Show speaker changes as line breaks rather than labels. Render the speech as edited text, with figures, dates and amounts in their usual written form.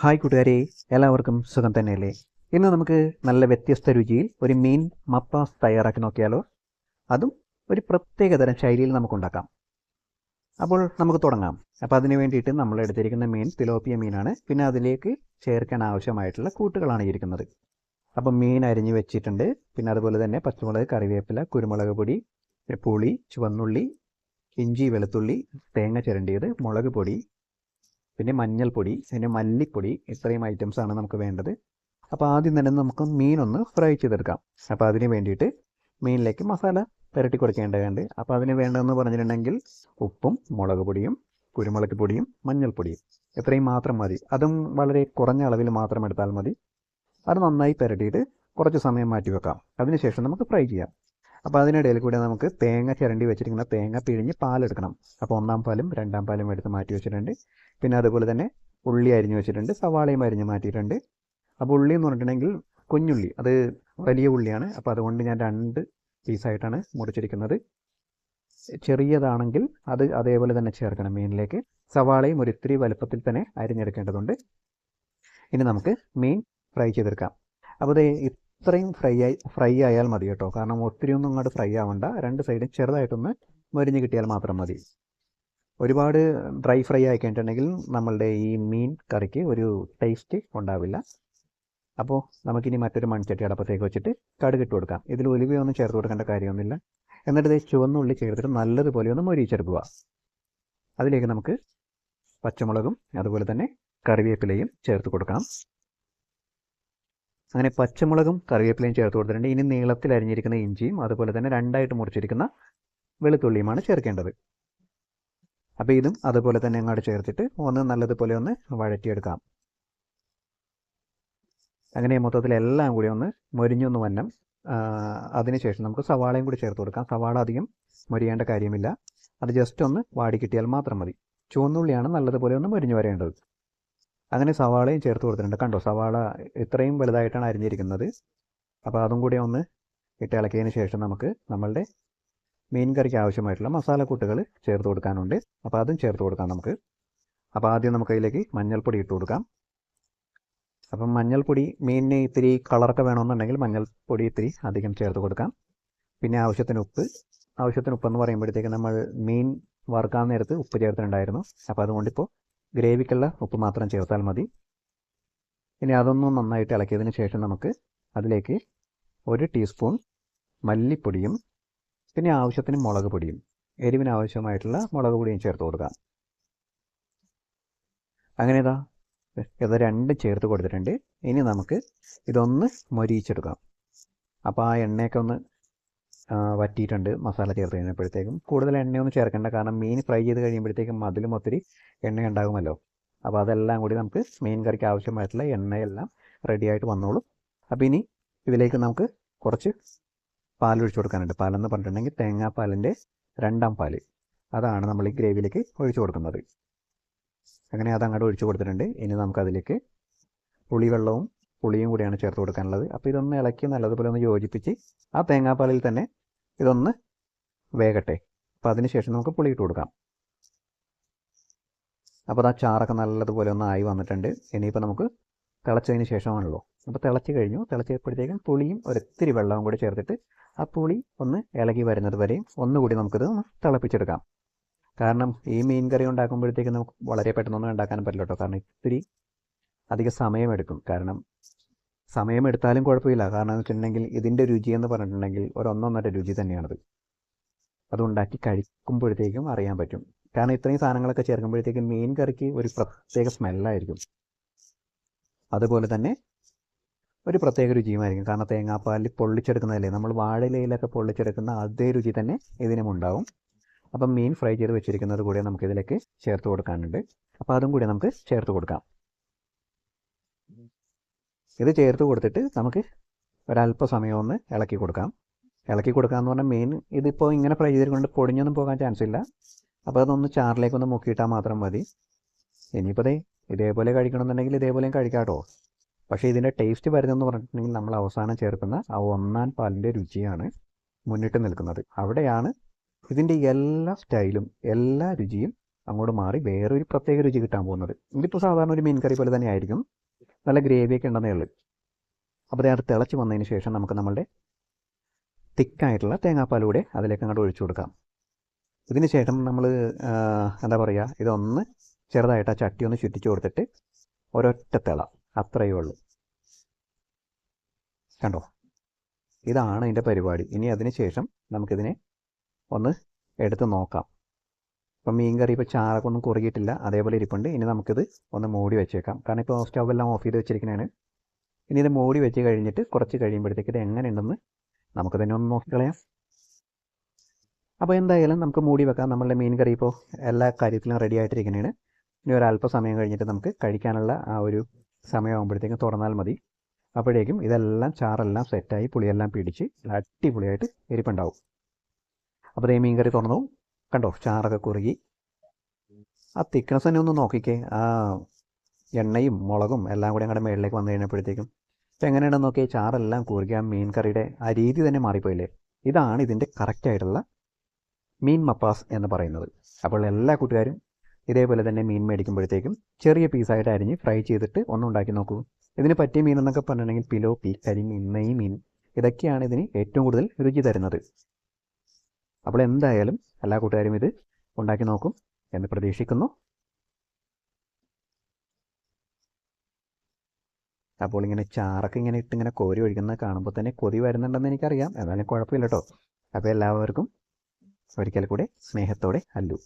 Hi കൂട്ടുകാരെ, എല്ലാവർക്കും സുഖം തന്നെയല്ലേ? ഇന്ന് നമുക്ക് നല്ല വ്യത്യസ്ത രുചിയിൽ ഒരു മീൻ മപ്പാസ് തയ്യാറാക്കി നോക്കിയാലോ? അതും ഒരു പ്രത്യേകതരം ശൈലിയിൽ നമുക്കുണ്ടാക്കാം. അപ്പോൾ നമുക്ക് തുടങ്ങാം. അപ്പോൾ അതിന് വേണ്ടിയിട്ട് നമ്മൾ എടുത്തിരിക്കുന്ന മീൻ തിലോപ്പിയ മീനാണ്. പിന്നെ അതിലേക്ക് ചേർക്കാൻ ആവശ്യമായിട്ടുള്ള കൂട്ടുകളാണ് ഇരിക്കുന്നത്. അപ്പം മീൻ അരിഞ്ഞ് വെച്ചിട്ടുണ്ട്. പിന്നെ അതുപോലെ തന്നെ പച്ചമുളക്, കറിവേപ്പില, കുരുമുളക് പൊടി, പുളി, ചുവന്നുള്ളി, ഇഞ്ചി, വെളുത്തുള്ളി, തേങ്ങ ചിരണ്ടിയത്, മുളക് പൊടി, പിന്നെ മഞ്ഞൾപ്പൊടി, പിന്നെ മല്ലിപ്പൊടി, ഇത്രയും ഐറ്റംസാണ് നമുക്ക് വേണ്ടത്. അപ്പോൾ ആദ്യം തന്നെ നമുക്ക് മീനൊന്ന് ഫ്രൈ ചെയ്തെടുക്കാം. അപ്പോൾ അതിന് വേണ്ടിയിട്ട് മീനിലേക്ക് മസാല പുരട്ടി കൊടുക്കേണ്ടതുണ്ട്. അപ്പോൾ അതിന് വേണ്ടതെന്ന് പറഞ്ഞിട്ടുണ്ടെങ്കിൽ ഉപ്പും മുളക് പൊടിയും കുരുമുളക് പൊടിയും മഞ്ഞൾപ്പൊടിയും ഇത്രയും മാത്രം മതി. അതും വളരെ കുറഞ്ഞ അളവിൽ മാത്രം എടുത്താൽ മതി. അത് നന്നായി പുരട്ടിയിട്ട് കുറച്ച് സമയം മാറ്റി വെക്കാം. അതിനുശേഷം നമുക്ക് ഫ്രൈ ചെയ്യാം. അപ്പോൾ അതിനിടയിൽ കൂടെ നമുക്ക് തേങ്ങ ചിരണ്ടി വെച്ചിരിക്കുന്ന തേങ്ങ പിഴിഞ്ഞ് പാലെടുക്കണം. അപ്പോൾ ഒന്നാം പാലും രണ്ടാം പാലും എടുത്ത് മാറ്റി വെച്ചിട്ടുണ്ട്. പിന്നെ അതുപോലെ തന്നെ ഉള്ളി അരിഞ്ഞ് വെച്ചിട്ടുണ്ട്, സവാളയും അരിഞ്ഞ് മാറ്റിയിട്ടുണ്ട്. അപ്പോൾ ഉള്ളി എന്ന് പറഞ്ഞിട്ടുണ്ടെങ്കിൽ കുഞ്ഞുള്ളി, അത് വലിയ ഉള്ളിയാണ്. അപ്പോൾ അതുകൊണ്ട് ഞാൻ 2 പീസായിട്ടാണ് മുറിച്ചിരിക്കുന്നത്. ചെറിയതാണെങ്കിൽ അത് അതേപോലെ തന്നെ ചേർക്കണം മീനിലേക്ക്. സവാളയും ഒരിത്തിരി വലുപ്പത്തിൽ തന്നെ അരിഞ്ഞെടുക്കേണ്ടതുണ്ട്. ഇനി നമുക്ക് മീൻ ഫ്രൈ ചെയ്തെടുക്കാം. അപ്പോൾ ഇത് ഇത്രയും ഫ്രൈ ആയാൽ മതി കേട്ടോ. കാരണം ഒത്തിരി ഒന്നും അങ്ങോട്ട് ഫ്രൈ ആവണ്ട. 2 സൈഡും ചെറുതായിട്ടൊന്ന് മൊരിഞ്ഞ് കിട്ടിയാൽ മാത്രം മതി. ഒരുപാട് ഡ്രൈ ഫ്രൈ ആയി കഴിഞ്ഞിട്ടുണ്ടെങ്കിൽ നമ്മളുടെ ഈ മീൻ കറിക്ക് ഒരു ടേസ്റ്റ് ഉണ്ടാവില്ല. അപ്പോൾ നമുക്കിനി മറ്റൊരു മൺചട്ടി അടപ്പത്തേക്ക് വെച്ചിട്ട് കടുക് ഇട്ട് കൊടുക്കാം. ഇതിൽ ഒലിവയൊന്നും ചേർത്ത് കൊടുക്കേണ്ട കാര്യമൊന്നുമില്ല. എന്നിട്ട് ഇത് ചുവന്നുള്ളി ചേർത്തിട്ട് നല്ലതുപോലെ ഒന്ന് മൊരിയിച്ചെടുക്കുക. അതിലേക്ക് നമുക്ക് പച്ചമുളകും അതുപോലെ തന്നെ കറിവേപ്പിലയും ചേർത്ത് കൊടുക്കാം. അങ്ങനെ പച്ചമുളകും കറിവേപ്പിലയും ചേർത്ത് കൊടുത്തിട്ടുണ്ട്. ഇനി നീളത്തിൽ അരിഞ്ഞിരിക്കുന്ന ഇഞ്ചിയും അതുപോലെ തന്നെ 2ആയിട്ട് മുറിച്ചിരിക്കുന്ന വെളുത്തുള്ളിയുമാണ് ചേർക്കേണ്ടത്. അപ്പോൾ ഇതും അതുപോലെ തന്നെ അങ്ങോട്ട് ചേർത്തിട്ട് ഒന്ന് നല്ലതുപോലെ ഒന്ന് വഴറ്റിയെടുക്കാം. അങ്ങനെ മൊത്തത്തിൽ എല്ലാം കൂടി ഒന്ന് മൊരിഞ്ഞൊന്ന് വന്നം. അതിനുശേഷം നമുക്ക് സവാളയും കൂടി ചേർത്ത് കൊടുക്കാം. സവാള അധികം മൊരിയേണ്ട കാര്യമില്ല. അത് ജസ്റ്റ് ഒന്ന് വാടി കിട്ടിയാൽ മാത്രം മതി. ചുവന്നുള്ളിയാണ് നല്ലതുപോലെ ഒന്ന് മൊരിഞ്ഞു വരേണ്ടത്. അങ്ങനെ സവാളയും ചേർത്ത് കൊടുത്തിട്ടുണ്ട്. കണ്ടോ, സവാള ഇത്രയും വലുതായിട്ടാണ് അരിഞ്ഞിരിക്കുന്നത്. അപ്പോൾ അതും കൂടി ഒന്ന് ഇട്ട് ഇളക്കിയതിന് ശേഷം നമുക്ക് നമ്മളുടെ മീൻ കറിക്ക് ആവശ്യമായിട്ടുള്ള മസാലക്കൂട്ടുകൾ ചേർത്ത് കൊടുക്കാനുണ്ട്. അപ്പോൾ അതും ചേർത്ത് കൊടുക്കാം നമുക്ക്. അപ്പോൾ ആദ്യം നമുക്ക് അതിലേക്ക് മഞ്ഞൾപ്പൊടി ഇട്ട് കൊടുക്കാം. അപ്പം മഞ്ഞൾപ്പൊടി മീനിന് ഇത്തിരി കളറൊക്കെ വേണമെന്നുണ്ടെങ്കിൽ മഞ്ഞൾപ്പൊടി ഇത്തിരി അധികം ചേർത്ത് കൊടുക്കാം. പിന്നെ ആവശ്യത്തിന് ഉപ്പെന്ന് പറയുമ്പോഴത്തേക്ക് നമ്മൾ മീൻ വറുക്കാൻ നേരത്ത് ഉപ്പ് ചേർത്തിട്ടുണ്ടായിരുന്നു. അപ്പോൾ അതുകൊണ്ടിപ്പോൾ ഗ്രേവിക്കുള്ള ഉപ്പ് മാത്രം ചേർത്താൽ മതി. ഇനി അതൊന്നും നന്നായിട്ട് ഇളക്കിയതിന് ശേഷം നമുക്ക് അതിലേക്ക് 1 ടീസ്പൂൺ മല്ലിപ്പൊടിയും പിന്നെ ആവശ്യത്തിന് മുളക് പൊടിയും, എരിവിന് ആവശ്യമായിട്ടുള്ള മുളക് പൊടിയും ചേർത്ത് കൊടുക്കാം. അങ്ങനെ ഇത് 2 ചേർത്ത് കൊടുത്തിട്ടുണ്ട്. ഇനി നമുക്ക് ഇതൊന്ന് മൊരിയിച്ചെടുക്കാം. അപ്പോൾ ആ എണ്ണയൊക്കെ ഒന്ന് വറ്റിയിട്ടുണ്ട് മസാല ചേർത്ത് കഴിഞ്ഞപ്പോഴത്തേക്കും. കൂടുതൽ എണ്ണയൊന്നും ചേർക്കേണ്ട, കാരണം മീൻ ഫ്രൈ ചെയ്ത് കഴിയുമ്പോഴത്തേക്കും അതിലും ഒത്തിരി എണ്ണ ഉണ്ടാകുമല്ലോ. അപ്പോൾ അതെല്ലാം കൂടി നമുക്ക് മീൻ കറിക്ക് ആവശ്യമായിട്ടുള്ള എണ്ണയെല്ലാം റെഡിയായിട്ട് വന്നോളും. അപ്പോൾ ഇനി ഇതിലേക്ക് നമുക്ക് കുറച്ച് പാലൊഴിച്ച് കൊടുക്കാനുണ്ട്. പാലെന്ന് പറഞ്ഞിട്ടുണ്ടെങ്കിൽ തേങ്ങാപ്പാലിൻ്റെ 2ആം പാല്, അതാണ് നമ്മൾ ഈ ഗ്രേവിയിലേക്ക് ഒഴിച്ചു കൊടുക്കുന്നത്. അങ്ങനെ അതങ്ങോട്ട് ഒഴിച്ചു കൊടുത്തിട്ടുണ്ട്. ഇനി നമുക്കതിലേക്ക് പുളിയും കൂടിയാണ് ചേർത്ത് കൊടുക്കാനുള്ളത്. അപ്പോൾ ഇതൊന്ന് ഇളക്കി നല്ലതുപോലെ ഒന്ന് യോജിപ്പിച്ച് ആ തേങ്ങാപ്പാലിൽ തന്നെ ഇതൊന്ന് വേകട്ടെ. അപ്പോൾ അതിന് ശേഷം നമുക്ക് പുളി ഇട്ട് കൊടുക്കാം. അപ്പോൾ ആ ചാറൊക്കെ നല്ലതുപോലെ ഒന്ന് ആയി വന്നിട്ടുണ്ട്. ഇനിയിപ്പോൾ നമുക്ക് തിളച്ചതിന് ശേഷമാണല്ലോ. അപ്പോൾ തിളച്ച് കഴിഞ്ഞു. തിളച്ചപ്പോഴത്തേക്കും പുളിയും ഒരിത്തിരി വെള്ളവും കൂടി ചേർത്തിട്ട് ആ പുളി ഒന്ന് ഇളകി വരുന്നത് വരെയും ഒന്നുകൂടി നമുക്കിത് തിളപ്പിച്ചെടുക്കാം. കാരണം ഈ മീൻ കറി ഉണ്ടാക്കുമ്പോഴത്തേക്കും നമുക്ക് വളരെ പെട്ടെന്നൊന്നും ഉണ്ടാക്കാൻ പറ്റില്ല കേട്ടോ. കാരണം ഇത്തിരി അധികം സമയമെടുക്കും. കാരണം സമയമെടുത്താലും കുഴപ്പമില്ല. കാരണം എന്ന് വെച്ചിട്ടുണ്ടെങ്കിൽ ഇതിൻ്റെ രുചി എന്ന് പറഞ്ഞിട്ടുണ്ടെങ്കിൽ ഒന്നൊന്നര രുചി തന്നെയാണത്. അതുണ്ടാക്കി കഴിക്കുമ്പോഴത്തേക്കും അറിയാൻ പറ്റും. കാരണം ഇത്രയും സാധനങ്ങളൊക്കെ ചേർക്കുമ്പോഴത്തേക്കും മീൻ കറിക്ക് ഒരു പ്രത്യേക സ്മെല്ലായിരിക്കും. അതുപോലെ തന്നെ ഒരു പ്രത്യേക രുചിയുമായിരിക്കും. കാരണം തേങ്ങാപ്പാലിൽ പൊള്ളിച്ചെടുക്കുന്നതല്ലേ, നമ്മൾ വാഴയിലയിലൊക്കെ പൊള്ളിച്ചെടുക്കുന്ന അതേ രുചി തന്നെ ഇതിനും ഉണ്ടാവും. അപ്പം മീൻ ഫ്രൈ ചെയ്ത് വെച്ചിരിക്കുന്നത് കൂടി നമുക്കിതിലേക്ക് ചേർത്ത് കൊടുക്കാനുണ്ട്. അപ്പോൾ അതും കൂടി നമുക്ക് ചേർത്ത് കൊടുക്കാം. ഇത് ചേർത്ത് കൊടുത്തിട്ട് നമുക്ക് ഒരല്പസമയം ഒന്ന് ഇളക്കി കൊടുക്കാം. ഇളക്കി കൊടുക്കാമെന്ന് പറഞ്ഞാൽ മീൻ ഇതിപ്പോൾ ഇങ്ങനെ ഫ്രൈ ചെയ്തിട്ടുണ്ട് പൊടിഞ്ഞൊന്നും പോകാൻ ചാൻസ് ഇല്ല. അപ്പോൾ അതൊന്ന് ചാറിലേക്കൊന്ന് മുക്കിയിട്ടാൽ മാത്രം മതി. ഇനിയിപ്പോൾ ഇതേപോലെ കഴിക്കണമെന്നുണ്ടെങ്കിൽ ഇതേപോലെയും കഴിക്കാം കേട്ടോ. പക്ഷേ ഇതിൻ്റെ ടേസ്റ്റ് വരുന്നതെന്ന് പറഞ്ഞിട്ടുണ്ടെങ്കിൽ നമ്മൾ അവസാനം ചേർക്കുന്ന ആ 1ആം പാലിൻ്റെ രുചിയാണ് മുന്നിട്ട് നിൽക്കുന്നത്. അവിടെയാണ് ഇതിൻ്റെ എല്ലാ സ്റ്റൈലും എല്ലാ രുചിയും അങ്ങോട്ട് മാറി വേറൊരു പ്രത്യേക രുചി കിട്ടാൻ പോകുന്നത്. ഇതിപ്പോൾ സാധാരണ ഒരു മീൻ കറി പോലെ തന്നെ ആയിരിക്കും, നല്ല ഗ്രേവിയൊക്കെ ഉണ്ടെന്നേ ഉള്ളൂ. അപ്പോൾ അത് തിളച്ച് വന്നതിന് ശേഷം നമുക്ക് നമ്മളുടെ തിക്കായിട്ടുള്ള തേങ്ങാപ്പാലൂടെ അതിലേക്ക് അങ്ങോട്ട് ഒഴിച്ചു കൊടുക്കാം. ഇതിന് ശേഷം നമ്മൾ എന്താ പറയുക, ഇതൊന്ന് ചെറുതായിട്ട് ആ ചട്ടി ഒന്ന് ചുറ്റിച്ച് കൊടുത്തിട്ട് ഒരൊറ്റ തിള, അത്രയേ ഉള്ളൂ. കണ്ടോ, ഇതാണ് ഇതിൻ്റെ പരിപാടി. ഇനി അതിന് ശേഷം നമുക്കിതിനെ ഒന്ന് എടുത്ത് നോക്കാം. ഇപ്പം മീൻ കറി ഇപ്പോൾ ചാറൊക്കെ ഒന്നും കുറുകിയിട്ടില്ല, അതേപോലെ ഇരിപ്പുണ്ട്. ഇനി നമുക്കിത് ഒന്ന് മൂടി വെച്ചേക്കാം, കാരണം ഇപ്പോൾ സ്റ്റൗവെല്ലാം ഓഫ് ചെയ്ത് വെച്ചിരിക്കുന്നതാണ്. ഇനി ഇത് മൂടി വെച്ച് കഴിഞ്ഞിട്ട് കുറച്ച് കഴിയുമ്പോഴത്തേക്ക് ഇത് എങ്ങനെയുണ്ടെന്ന് നമുക്ക് തന്നെ ഒന്ന് നോക്കിക്കളയാം. അപ്പോൾ എന്തായാലും നമുക്ക് മൂടി വെക്കാം. നമ്മളുടെ മീൻ കറി ഇപ്പോൾ എല്ലാ കാര്യത്തിലും റെഡി ആയിട്ടിരിക്കുന്നതാണ്. ഇനി ഒരല്പസമയം കഴിഞ്ഞിട്ട് നമുക്ക് കഴിക്കാനുള്ള ആ ഒരു സമയമാകുമ്പോഴത്തേക്കും തുറന്നാൽ മതി. അപ്പോഴേക്കും ഇതെല്ലാം ചാറെല്ലാം സെറ്റായി പുളിയെല്ലാം പിടിച്ച് അടിപൊളിയായിട്ട് ഇരിപ്പുണ്ടാവും. അപ്പോൾ ഈ മീൻ കറി തുറന്നു, കണ്ടോ ചാറൊക്കെ കുറുകി. ആ തിക്നെസ് തന്നെ ഒന്ന് നോക്കിക്കേ, ആ എണ്ണയും മുളകും എല്ലാം കൂടി അങ്ങോട്ട് മേളിലേക്ക് വന്നു കഴിഞ്ഞപ്പോഴത്തേക്കും അപ്പോൾ എങ്ങനെയാണെന്ന് നോക്കിയാൽ ചാറെല്ലാം കുറുകി ആ മീൻ കറിയുടെ ആ രീതി തന്നെ മാറിപ്പോയില്ലേ. ഇതാണ് ഇതിൻ്റെ കറക്റ്റായിട്ടുള്ള മീൻ മപ്പാസ് എന്ന് പറയുന്നത്. അപ്പോൾ എല്ലാ കൂട്ടുകാരും ഇതേപോലെ തന്നെ മീൻ മേടിക്കുമ്പോഴത്തേക്കും ചെറിയ പീസായിട്ട് അരിഞ്ഞ് ഫ്രൈ ചെയ്തിട്ട് ഒന്നും ഉണ്ടാക്കി നോക്കൂ. ഇതിന് പറ്റിയ മീൻ എന്നൊക്കെ പറഞ്ഞിട്ടുണ്ടെങ്കിൽ പിലോപ്പി, കരിമീൻ, നെയ്മീൻ, ഇതൊക്കെയാണ് ഇതിന് ഏറ്റവും കൂടുതൽ രുചി തരുന്നത്. അപ്പോൾ എന്തായാലും എല്ലാ കൂട്ടുകാരും ഇത് ഉണ്ടാക്കി നോക്കും എന്ന് പ്രതീക്ഷിക്കുന്നു. അപ്പോൾ ഇങ്ങനെ ചാറൊക്കെ ഇങ്ങനെ ഇട്ട് ഇങ്ങനെ കോരി ഒഴിക്കുന്നത് കാണുമ്പോൾ തന്നെ കൊതി വരുന്നുണ്ടെന്ന് എനിക്കറിയാം, എന്നാലും കുഴപ്പമില്ല കേട്ടോ. അപ്പോൾ എല്ലാവർക്കും ഒരിക്കൽ കൂടെ സ്നേഹത്തോടെ അല്ലു.